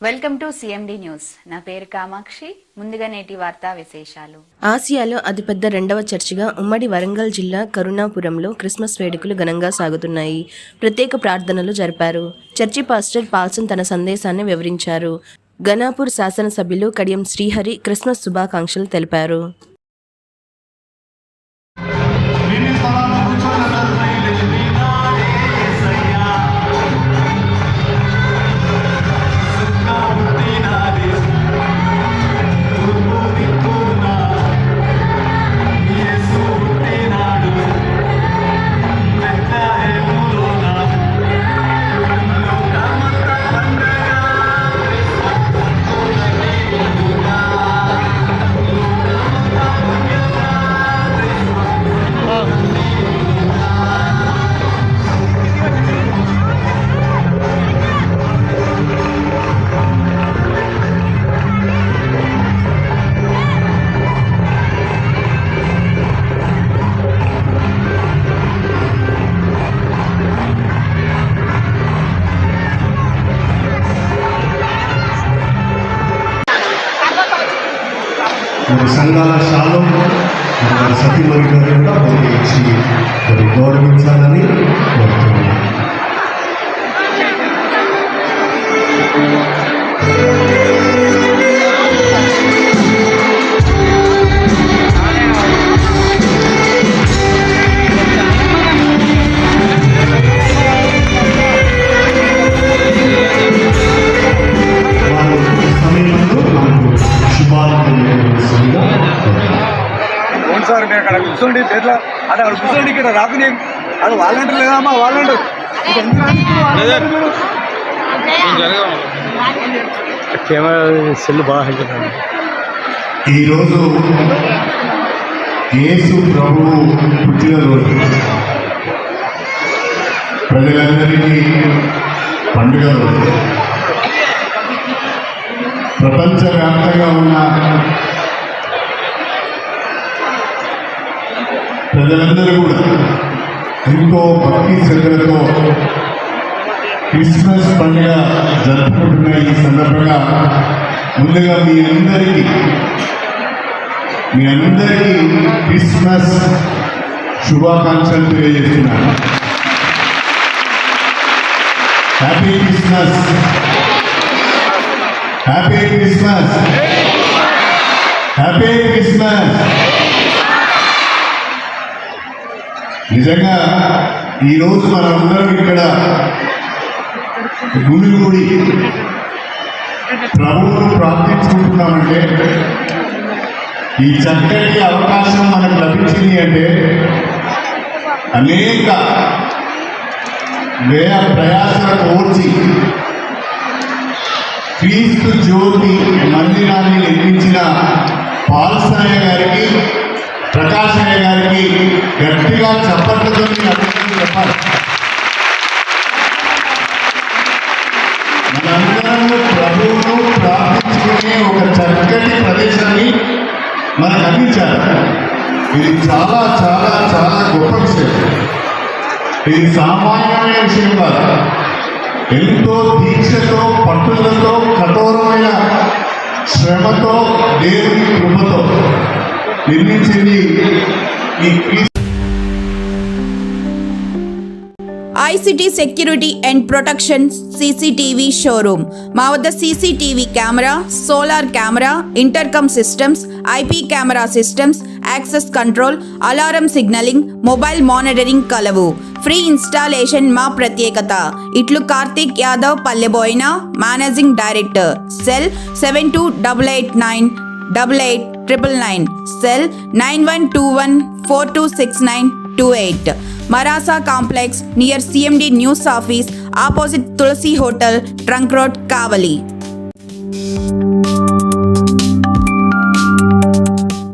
Welcome to CMD news. నా పేరు కామాక్షి. ముందుగా నేటి వార్తా విశేషాలు. ఆసియాలో అతిపెద్ద రెండవ చర్చిగా ఉమ్మడి వరంగల్ జిల్లా కరుణాపురంలో క్రిస్మస్ వేడుకలు ఘనంగా సాగుతున్నాయి. ప్రత్యేక ప్రార్థనలు జరిపారు. చర్చి పాస్టర్ పాల్సన్ తన సందేశాన్ని వివరించారు. ఘనాపూర్ శాసనసభ్యులు కడియం శ్రీహరి క్రిస్మస్ శుభాకాంక్షలు తెలిపారు. సంఘాల శాలం వారి సతీమణి గారు కూడా మనకి ఇచ్చి గౌరవించాలని కోరుతున్నాను. సార్ నేను అక్కడ కూర్చోండి ఎట్లా అంటే అక్కడ కూర్చోండి ఇక్కడ రాకుని అది వాలంటీర్ లేదమ్మా వాలంటీర్ కెమెరా సెల్ బాగా హెల్ప్. ఈరోజు యేసు ప్రభువు పుట్టినరోజు ప్రజలందరికీ పండుగ రోజు. ప్రపంచవ్యాప్తంగా ఉన్న ప్రజలందరూ కూడా ఎంతో భక్తి శ్రద్ధలతో క్రిస్మస్ పండుగ జరుపుకుంటున్న ఈ సందర్భంగా ముందుగా మీ అందరికీ క్రిస్మస్ శుభాకాంక్షలు తెలియజేస్తున్నాను. Happy Christmas, happy Christmas, happy Christmas. నిజంగా ఈరోజు మనందరం ఇక్కడ గుడి ప్రభువును ప్రార్థించుకుంటున్నామంటే ఈ చక్కటి అవకాశం మనకు లభించింది అంటే అనేక వ్యయ ప్రయాసాలు ఓర్చి క్రీస్తు జ్యోతి మందిరాన్ని నిర్మించిన పాల్సనయ్య గారికి, ప్రకాశయ్య గారికి గట్టిగా చప్పట్లతో చెప్పాలి. మనందరూ ప్రభువును ప్రార్థించుకునే ఒక చక్కటి ప్రదేశాన్ని మనకు అందించారు. ఇది చాలా చాలా చాలా గొప్ప విషయం. ఇది సామాన్యమైన విషయం కాదు. ఎంతో దీక్షతో, పట్టుదలతో, కఠోరమైన శ్రమతో, దేవుని కృపతో నిర్మించింది ఈ ICT security and protection CCTV showroom. మా వద్ద CCTV camera, solar camera, intercom systems, IP camera systems, access control, alarm signalling, mobile monitoring కలవు. ఫ్రీ ఇన్స్టాలేషన్ మా ప్రత్యేకత. ఇట్లు Karthik Yadav, Palleboina, managing director. Cell 7288988999, cell 9121426928. Marasa Complex near CMD News Office, opposite Tulsi Hotel, Trunk Road, Kavali.